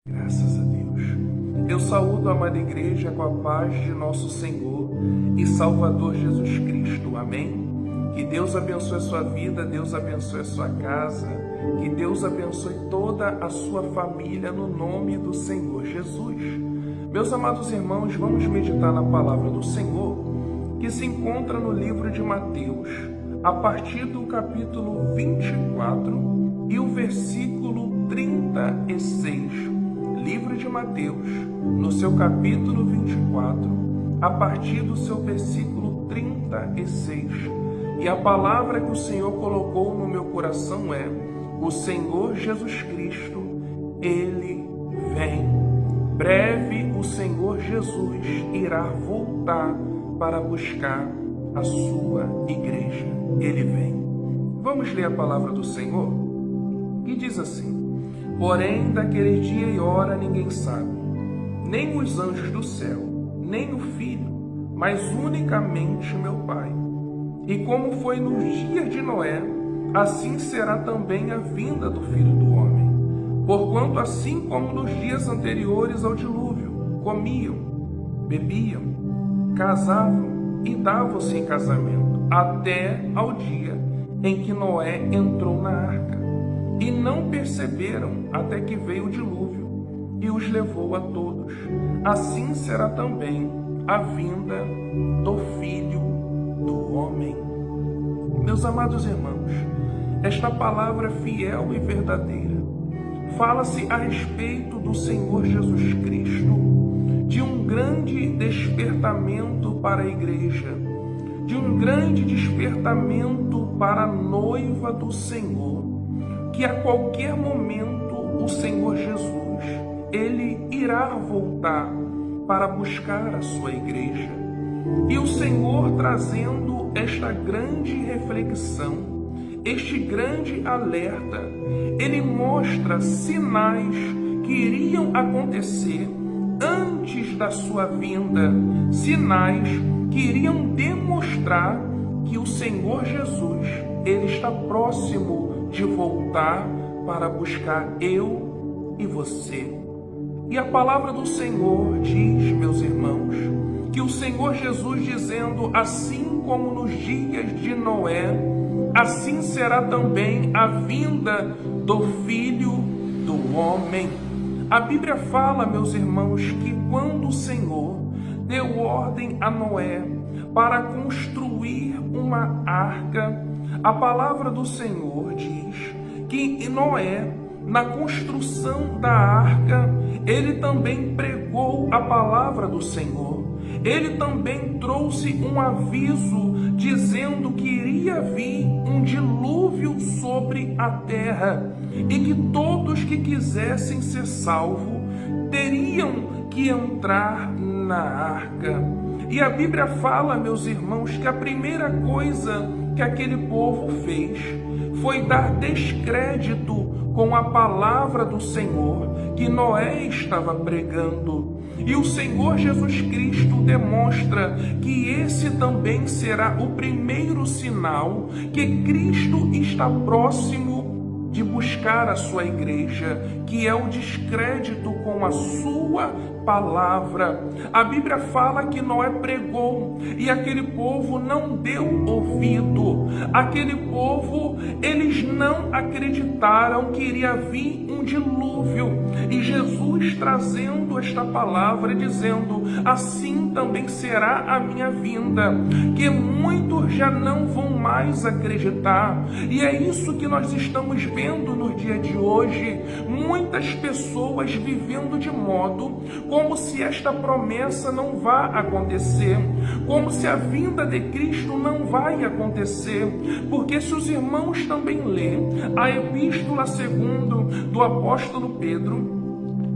Graças a Deus. Eu saúdo a amada igreja com a paz de nosso Senhor e Salvador Jesus Cristo. Amém? Que Deus abençoe a sua vida, Deus abençoe a sua casa, que Deus abençoe toda a sua família no nome do Senhor Jesus. Meus amados irmãos, vamos meditar na palavra do Senhor, que se encontra no livro de Mateus, a partir do capítulo 24 e o versículo 36. Livro de Mateus, no seu capítulo 24, a partir do seu versículo 36. E a palavra que o Senhor colocou no meu coração é: o Senhor Jesus Cristo, Ele vem. Breve o Senhor Jesus irá voltar para buscar a sua igreja. Ele vem. Vamos ler a palavra do Senhor? Que diz assim: porém, daquele dia e hora ninguém sabe, nem os anjos do céu, nem o Filho, mas unicamente meu Pai. E como foi nos dias de Noé, assim será também a vinda do Filho do Homem. Porquanto assim como nos dias anteriores ao dilúvio, comiam, bebiam, casavam e davam-se em casamento, até ao dia em que Noé entrou na arca. E não perceberam até que veio o dilúvio e os levou a todos. Assim será também a vinda do Filho do Homem. Meus amados irmãos, esta palavra fiel e verdadeira fala-se a respeito do Senhor Jesus Cristo, de um grande despertamento para a igreja, de um grande despertamento para a noiva do Senhor, que a qualquer momento o Senhor Jesus, Ele irá voltar para buscar a sua igreja. E o Senhor, trazendo esta grande reflexão, este grande alerta, Ele mostra sinais que iriam acontecer antes da sua vinda, sinais que iriam demonstrar que o Senhor Jesus, Ele está próximo de voltar para buscar eu e você. E a palavra do Senhor diz, meus irmãos, que o Senhor Jesus dizendo: assim como nos dias de Noé, assim será também a vinda do Filho do Homem. A Bíblia fala, meus irmãos, que quando o Senhor deu ordem a Noé para construir uma arca, a palavra do Senhor diz que Noé, na construção da arca, ele também pregou a palavra do Senhor. Ele também trouxe um aviso dizendo que iria vir um dilúvio sobre a terra e que todos que quisessem ser salvos teriam que entrar na arca. E a Bíblia fala, meus irmãos, que a primeira coisa que aquele povo fez foi dar descrédito com a palavra do Senhor que Noé estava pregando. E o Senhor Jesus Cristo demonstra que esse também será o primeiro sinal que Cristo está próximo de buscar a sua igreja, que é o descrédito com a sua palavra. A Bíblia fala que Noé pregou e aquele povo não deu ouvido. Aquele povo, eles não acreditaram que iria vir um dilúvio. E Jesus trazendo esta palavra, dizendo: assim também será a minha vinda, que muitos já não vão mais acreditar. E é isso que nós estamos vendo no dia de hoje. Muitas pessoas vivendo de modo como se esta promessa não vá acontecer, como se a vinda de Cristo não vai acontecer, porque se os irmãos também lerem a epístola segundo do apóstolo Pedro,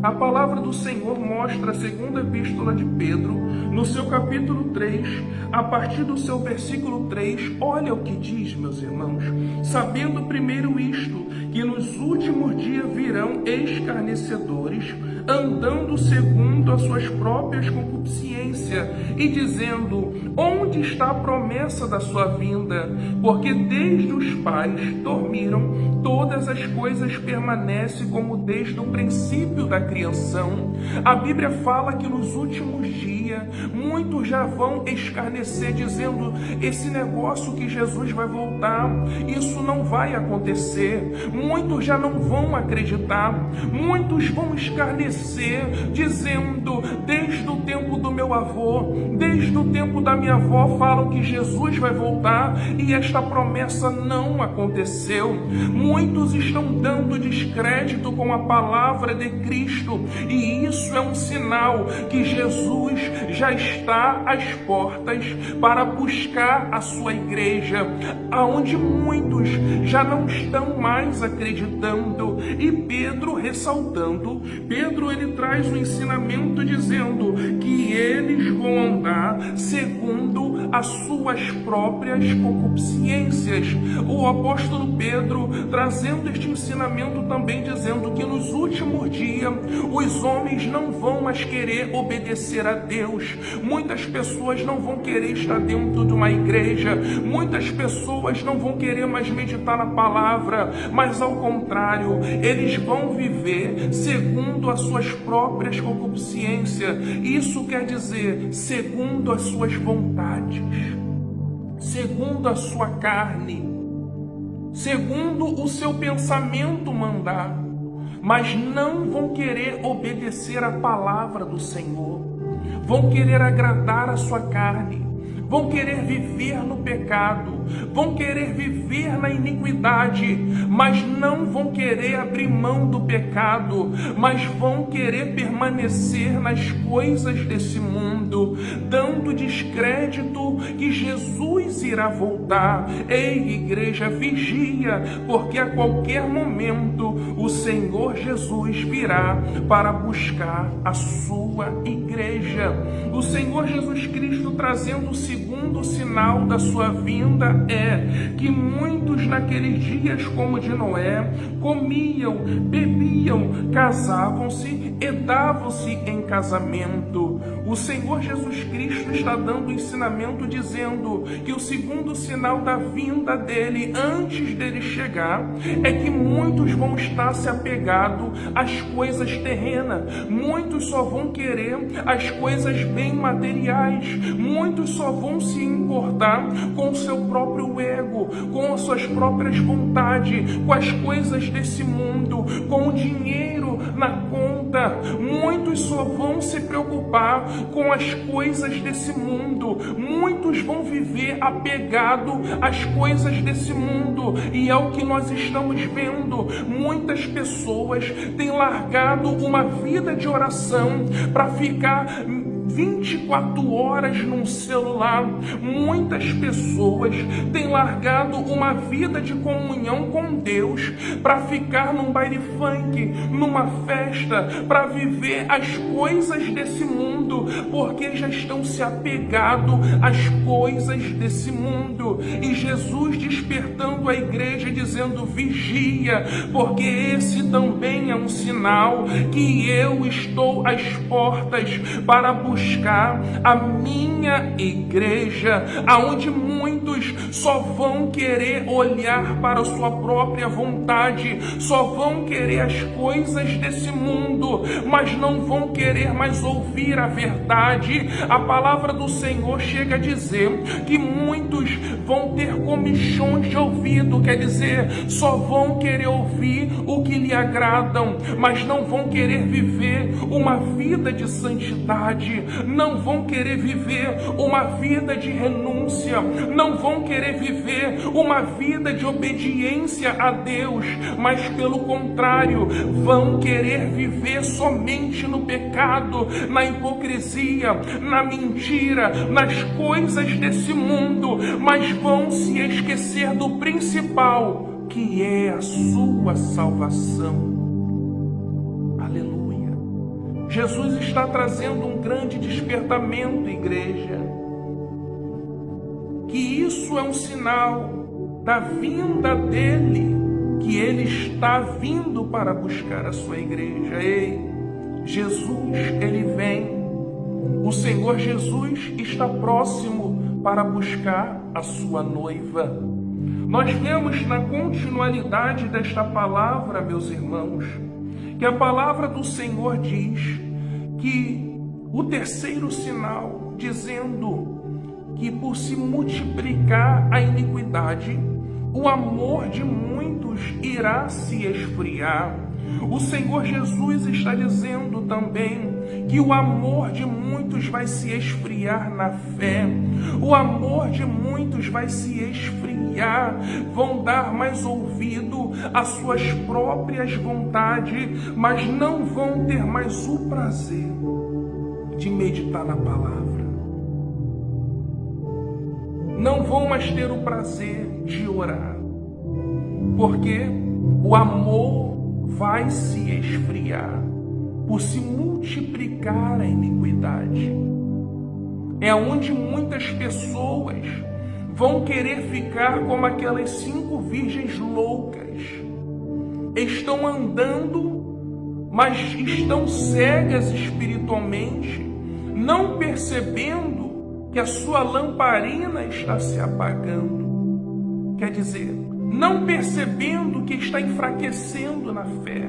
a palavra do Senhor mostra a segunda epístola de Pedro, no seu capítulo 3, a partir do seu versículo 3, olha o que diz, meus irmãos: sabendo primeiro isto, que nos últimos dias virão escarnecedores, andando segundo as suas próprias concupiscências, e dizendo: onde está a promessa da sua vinda? Porque desde os pais dormiram, todas as coisas permanecem como desde o princípio da criação. A Bíblia fala que nos últimos dias, muitos já vão escarnecer, dizendo: esse negócio que Jesus vai voltar, isso não vai acontecer. Muitos já não vão acreditar, muitos vão escarnecer, dizendo: desde o tempo do meu avô, desde o tempo da minha avó, falam que Jesus vai voltar e esta promessa não aconteceu. Muitos estão dando descrédito com a palavra de Cristo, e isso é um sinal que Jesus já está às portas para buscar a sua igreja, aonde muitos já não estão mais acreditando. E Pedro, ressaltando, ele traz um ensinamento dizendo que eles vão andar segundo as suas próprias concupiscências. O apóstolo Pedro trazendo este ensinamento também, dizendo que nos últimos dias os homens não vão mais querer obedecer a Deus. Muitas pessoas não vão querer estar dentro de uma igreja, muitas pessoas não vão querer mais meditar na palavra, mas ao contrário, eles vão viver segundo as suas próprias concupiscências. Isso quer dizer, segundo as suas vontades, segundo a sua carne, segundo o seu pensamento mandar, mas não vão querer obedecer a palavra do Senhor, vão querer agradar a sua carne, vão querer viver no pecado, vão querer viver na iniquidade, mas não vão querer abrir mão do pecado, mas vão querer permanecer nas coisas desse mundo, dando descrédito que Jesus irá voltar. Ei, igreja, vigia, porque a qualquer momento o Senhor Jesus virá para buscar a sua igreja. O Senhor Jesus Cristo trazendo o segundo sinal da sua vinda é que muitos naqueles dias, como de Noé, comiam, bebiam, casavam-se e davam-se em casamento. O Senhor Jesus Cristo está dando ensinamento dizendo que o segundo sinal da vinda dele, antes dele chegar, é que muitos vão estar se apegado às coisas terrenas, muitos só vão querer as coisas bem materiais, muitos só vão se importar com o seu próprio ego, com as suas próprias vontades, com as coisas desse mundo, com o dinheiro na conta. Muitos só vão se preocupar com as coisas desse mundo, muitos vão viver apegado às coisas desse mundo, e é o que nós estamos vendo. Muitas pessoas têm largado uma vida de oração para ficar 24 horas num celular. Muitas pessoas têm largado uma vida de comunhão com Deus para ficar num baile funk, numa festa, para viver as coisas desse mundo, porque já estão se apegado às coisas desse mundo. E Jesus despertando a igreja dizendo: vigia, porque esse também é um sinal que eu estou às portas para buscar a minha igreja, aonde muitos só vão querer olhar para a sua própria vontade, só vão querer as coisas desse mundo, mas não vão querer mais ouvir a verdade. A palavra do Senhor chega a dizer que muitos vão ter comichões de ouvido, quer dizer, só vão querer ouvir o que lhe agradam, mas não vão querer viver uma vida de santidade, não vão querer viver uma vida de renúncia, não vão querer viver uma vida de obediência a Deus, mas pelo contrário, vão querer viver somente no pecado, na hipocrisia, na mentira, nas coisas desse mundo, mas vão se esquecer do principal, que é a sua salvação. Aleluia. Jesus está trazendo um grande despertamento, igreja, que isso é um sinal da vinda dele que Ele está vindo para buscar a sua igreja. Ei, Jesus, Ele vem. O Senhor Jesus está próximo para buscar a sua noiva. Nós vemos na continuidade desta palavra, meus irmãos, que a palavra do Senhor diz que o terceiro sinal, dizendo que por se multiplicar a iniquidade, o amor de muitos irá se esfriar. O Senhor Jesus está dizendo também que o amor de muitos vai se esfriar na fé. O amor de muitos vai se esfriar, vão dar mais ouvido às suas próprias vontades, mas não vão ter mais o prazer de meditar na palavra. Não vão mais ter o prazer de orar, porque o amor vai se esfriar por se multiplicar a iniquidade. É onde muitas pessoas vão querer ficar como aquelas 5 virgens loucas. Estão andando, mas estão cegas espiritualmente, não percebendo que a sua lamparina está se apagando. Quer dizer, não percebendo que está enfraquecendo na fé,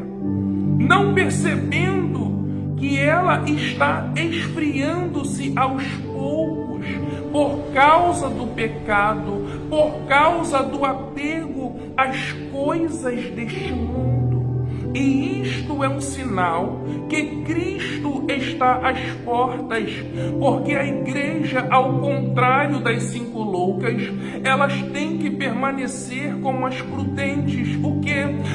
não percebendo que ela está esfriando-se aos poucos por causa do pecado, por causa do apego às coisas deste mundo. E isto é um sinal que Cristo está às portas, porque a igreja, ao contrário das 5 loucas, elas têm que permanecer como as prudentes, o que?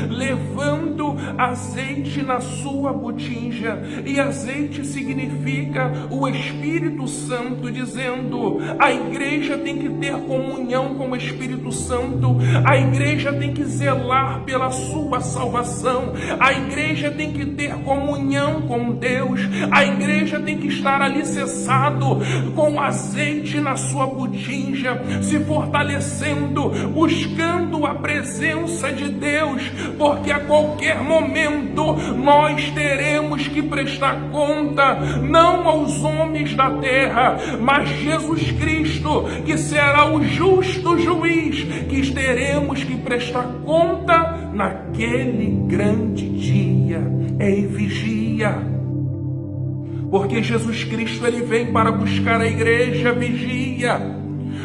Levando azeite na sua botija, e azeite significa o Espírito Santo, dizendo, a igreja tem que ter comunhão com o Espírito Santo, a igreja tem que zelar pela sua salvação, a igreja tem que ter comunhão com Deus, a igreja tem que estar alicerçado com azeite na sua botija, se fortalecendo, buscando a presença de Deus, porque a qualquer momento nós teremos que prestar conta, não aos homens da terra, mas Jesus Cristo, que será o justo juiz, que teremos que prestar conta naquele grande dia. Ei, vigia, porque Jesus Cristo, Ele vem para buscar a igreja. Vigia.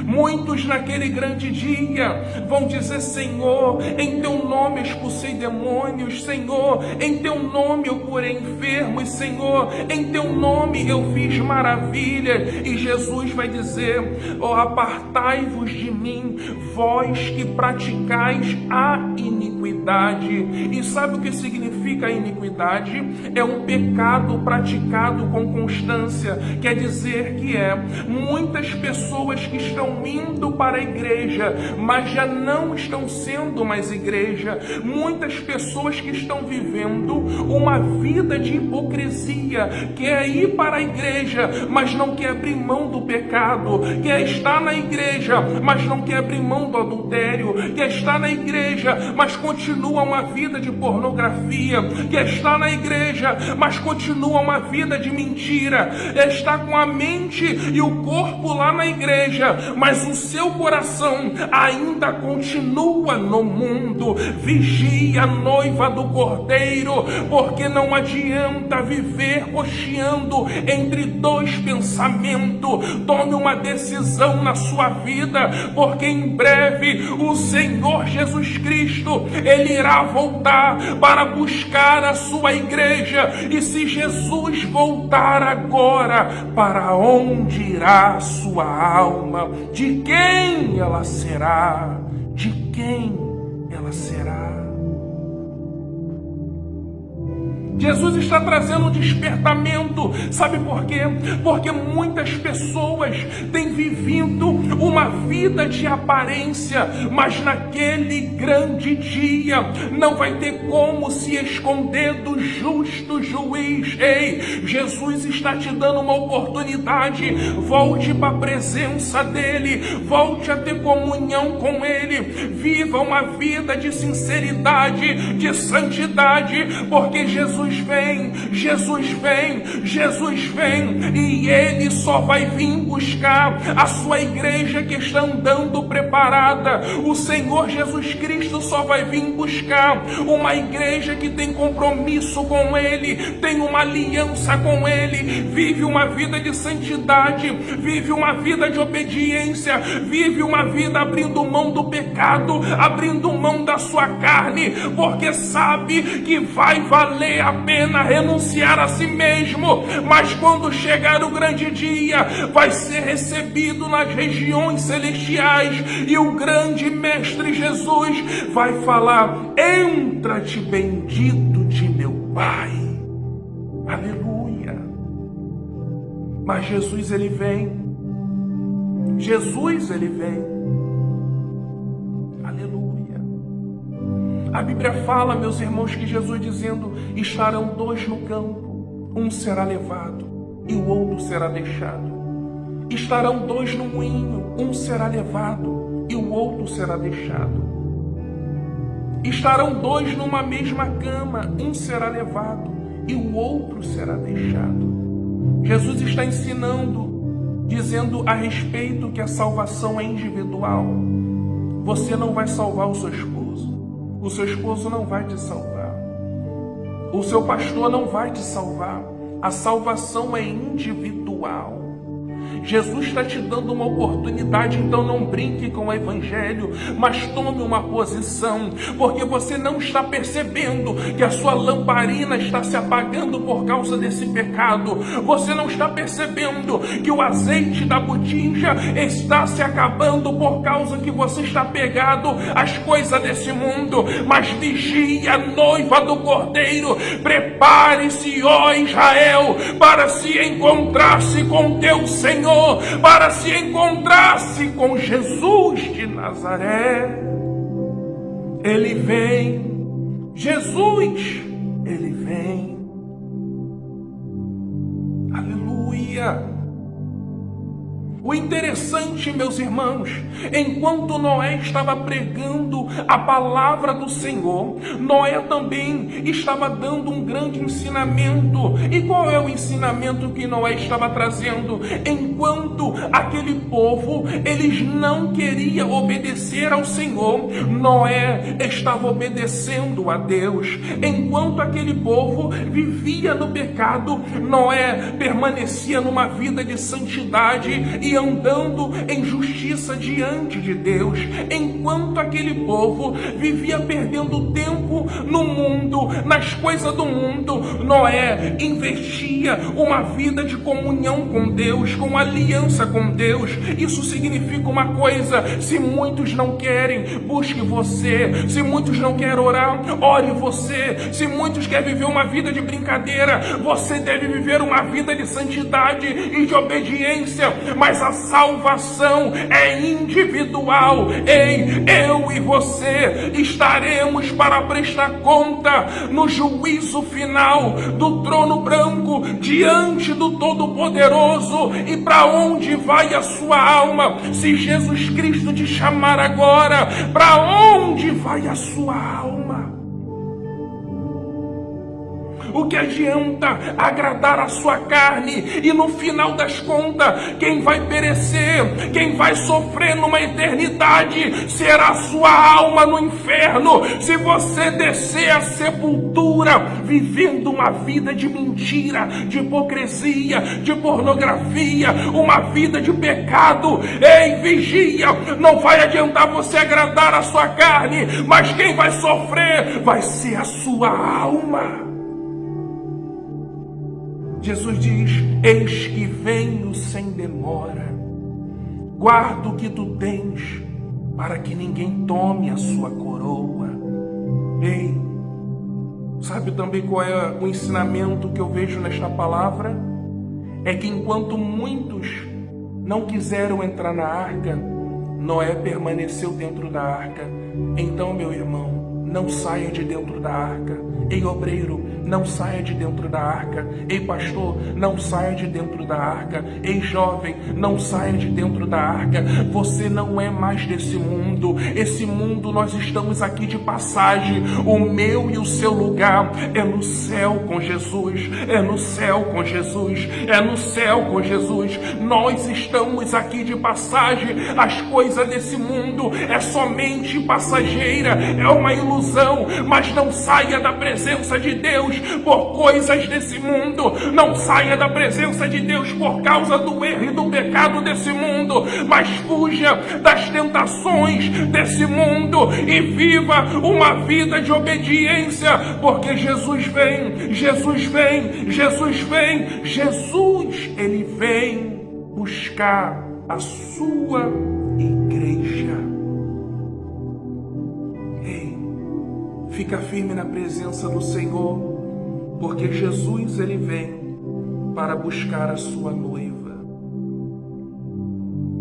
Muitos naquele grande dia vão dizer, Senhor, em teu nome expulsei demônios, Senhor, em teu nome eu curei enfermos, Senhor, em teu nome eu fiz maravilhas. E Jesus vai dizer, apartai-vos de mim, vós que praticais a iniquidade. E sabe o que significa a iniquidade? É um pecado praticado com constância. Quer dizer que muitas pessoas que estão indo para a igreja, mas já não estão sendo mais igreja. Muitas pessoas que estão vivendo uma vida de hipocrisia, quer ir para a igreja, mas não quer abrir mão do pecado, quer estar na igreja, mas não quer abrir mão do adultério, quer estar na igreja, mas continua uma vida de pornografia, quer estar na igreja, mas continua uma vida de mentira, está com a mente e o corpo lá na igreja, mas o seu coração ainda continua no mundo. Vigia, noiva do Cordeiro, porque não adianta viver cocheando entre 2 pensamentos. Tome uma decisão na sua vida, porque em breve o Senhor Jesus Cristo, Ele irá voltar para buscar a sua igreja. E se Jesus voltar agora, para onde irá a sua alma? De quem ela será? De quem ela será? Jesus está trazendo um despertamento. Sabe por quê? Porque muitas pessoas têm vivido uma vida de aparência, mas naquele grande dia não vai ter como se esconder do justo juiz. Ei, Jesus está te dando uma oportunidade. Volte para a presença dele, volte a ter comunhão com ele, viva uma vida de sinceridade, de santidade, porque Jesus vem, Jesus vem, Jesus vem, e ele só vai vir buscar a sua igreja que está andando preparada. O Senhor Jesus Cristo só vai vir buscar uma igreja que tem compromisso com ele, tem uma aliança com ele, vive uma vida de santidade, vive uma vida de obediência, vive uma vida abrindo mão do pecado, abrindo mão da sua carne, porque sabe que vai valer a pena renunciar a si mesmo, mas quando chegar o grande dia, vai ser recebido nas regiões celestiais, e o grande Mestre Jesus vai falar: entra-te bendito de meu Pai. Aleluia. Mas Jesus, ele vem. Jesus, ele vem. Aleluia. A Bíblia fala, meus irmãos, que Jesus dizendo: estarão dois no campo, um será levado e o outro será deixado. Estarão dois no moinho, um será levado e o outro será deixado. Estarão dois numa mesma cama, um será levado e o outro será deixado. Jesus está ensinando, dizendo a respeito que a salvação é individual. Você não vai salvar o seu esposo não vai te salvar, o seu pastor não vai te salvar. A salvação é individual. Jesus está te dando uma oportunidade, então não brinque com o evangelho, mas tome uma posição, porque você não está percebendo que a sua lamparina está se apagando por causa desse pecado. Você não está percebendo que o azeite da botija está se acabando por causa que você está pegado às coisas desse mundo. Mas vigia, noiva do Cordeiro, prepare-se, ó Israel, para se encontrar-se com teu Senhor, para se encontrar-se com Jesus de Nazaré. Ele vem, Jesus, ele vem. Aleluia. O interessante, meus irmãos, enquanto Noé estava pregando a palavra do Senhor, Noé também estava dando um grande ensinamento. E qual é o ensinamento que Noé estava trazendo? Enquanto aquele povo, eles não queriam obedecer ao Senhor, Noé estava obedecendo a Deus. Enquanto aquele povo vivia no pecado, Noé permanecia numa vida de santidade e andando em justiça diante de Deus. Enquanto aquele povo vivia perdendo tempo no mundo, nas coisas do mundo, Noé investia uma vida de comunhão com Deus, com aliança com Deus. Isso significa uma coisa: se muitos não querem, busque você. Se muitos não querem orar, ore você. Se muitos querem viver uma vida de brincadeira, você deve viver uma vida de santidade e de obediência. Mas a salvação é individual. Ei, eu e você estaremos para prestar conta no juízo final do trono branco, diante do Todo-Poderoso. E para onde vai a sua alma? Se Jesus Cristo te chamar agora, para onde vai a sua alma? O que adianta agradar a sua carne e no final das contas, quem vai perecer, quem vai sofrer numa eternidade será a sua alma no inferno. Se você descer à sepultura vivendo uma vida de mentira, de hipocrisia, de pornografia, uma vida de pecado, ei, vigia, não vai adiantar você agradar a sua carne, mas quem vai sofrer vai ser a sua alma. Jesus diz: eis que venho sem demora, guarda o que tu tens, para que ninguém tome a sua coroa. Ei, Sabe também qual é o ensinamento que eu vejo nesta palavra? É que enquanto muitos não quiseram entrar na arca, Noé permaneceu dentro da arca. Então, meu irmão, não saia de dentro da arca. Ei, obreiro, não saia de dentro da arca. Ei, pastor, não saia de dentro da arca. Ei, jovem, não saia de dentro da arca. Você não é mais desse mundo. Esse mundo, nós estamos aqui de passagem. O meu e o seu lugar é no céu com Jesus. É no céu com Jesus. É no céu com Jesus. Nós estamos aqui de passagem. As coisas desse mundo é somente passageira. É uma ilusão. Mas não saia da presença de Deus por coisas desse mundo. Não saia da presença de Deus por causa do erro e do pecado desse mundo, mas fuja das tentações desse mundo e viva uma vida de obediência, porque Jesus vem, Jesus vem, Jesus vem, Jesus, ele vem buscar a sua igreja. Fica firme na presença do Senhor, porque Jesus, ele vem para buscar a sua noiva.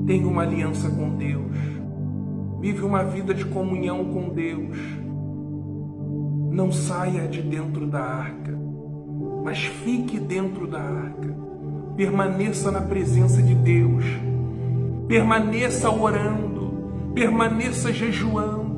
Tenha uma aliança com Deus. Vive uma vida de comunhão com Deus. Não saia de dentro da arca, mas fique dentro da arca. Permaneça na presença de Deus. Permaneça orando. Permaneça jejuando.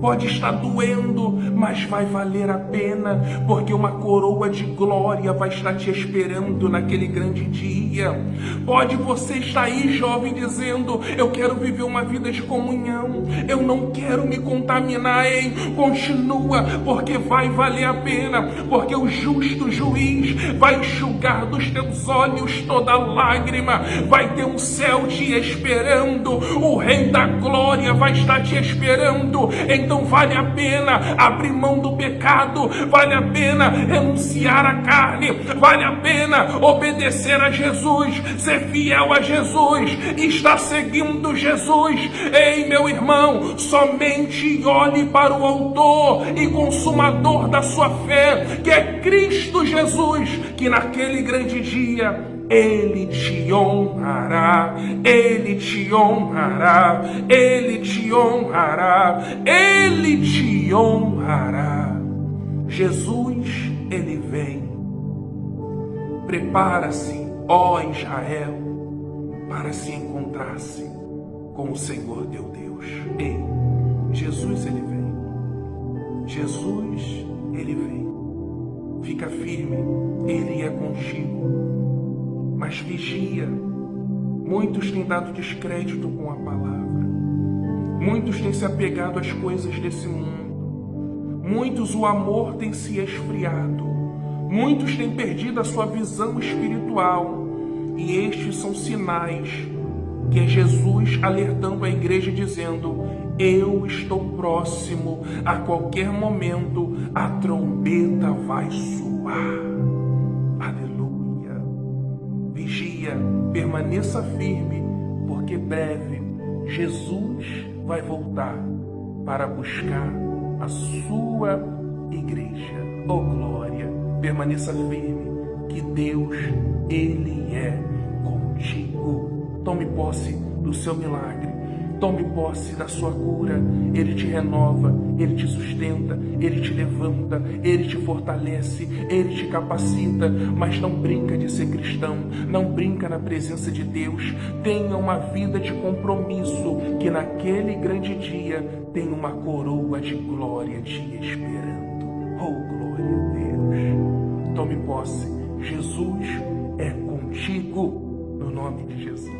Pode estar doendo, mas vai valer a pena, porque uma coroa de glória vai estar te esperando naquele grande dia. Pode você estar aí, jovem, dizendo: eu quero viver uma vida de comunhão, eu não quero me contaminar. Hein? Continua, porque vai valer a pena, porque o justo juiz vai enxugar dos teus olhos toda lágrima, vai ter um céu te esperando, o Rei da Glória vai estar te esperando. Então vale a pena abrir mão do pecado, vale a pena renunciar à carne, vale a pena obedecer a Jesus, ser fiel a Jesus, estar seguindo Jesus. Ei, meu irmão, somente olhe para o autor e consumador da sua fé, que é Cristo Jesus, que naquele grande dia Ele te honrará, Ele te honrará, Ele te honrará, Ele te honrará. Jesus, Ele vem. Prepara-se, ó Israel, para se encontrar-se com o Senhor teu Deus. Ei, Jesus, Ele vem. Jesus, Ele vem. Fica firme, Ele é contigo. Mas vigia. Muitos têm dado descrédito com a palavra. Muitos têm se apegado às coisas desse mundo. Muitos o amor tem se esfriado. Muitos têm perdido a sua visão espiritual. E estes são sinais que é Jesus alertando a igreja dizendo: eu estou próximo, a qualquer momento a trombeta vai soar. Aleluia. Vigia, permaneça firme, porque breve Jesus vai voltar para buscar a sua igreja. Oh glória, permaneça firme, que Deus, Ele é contigo. Tome posse do seu milagre. Tome posse da sua cura. Ele te renova, Ele te sustenta, Ele te levanta, Ele te fortalece, Ele te capacita. Mas não brinca de ser cristão, não brinca na presença de Deus. Tenha uma vida de compromisso, que naquele grande dia tem uma coroa de glória te esperando. Oh, glória a Deus. Tome posse. Jesus é contigo, no nome de Jesus.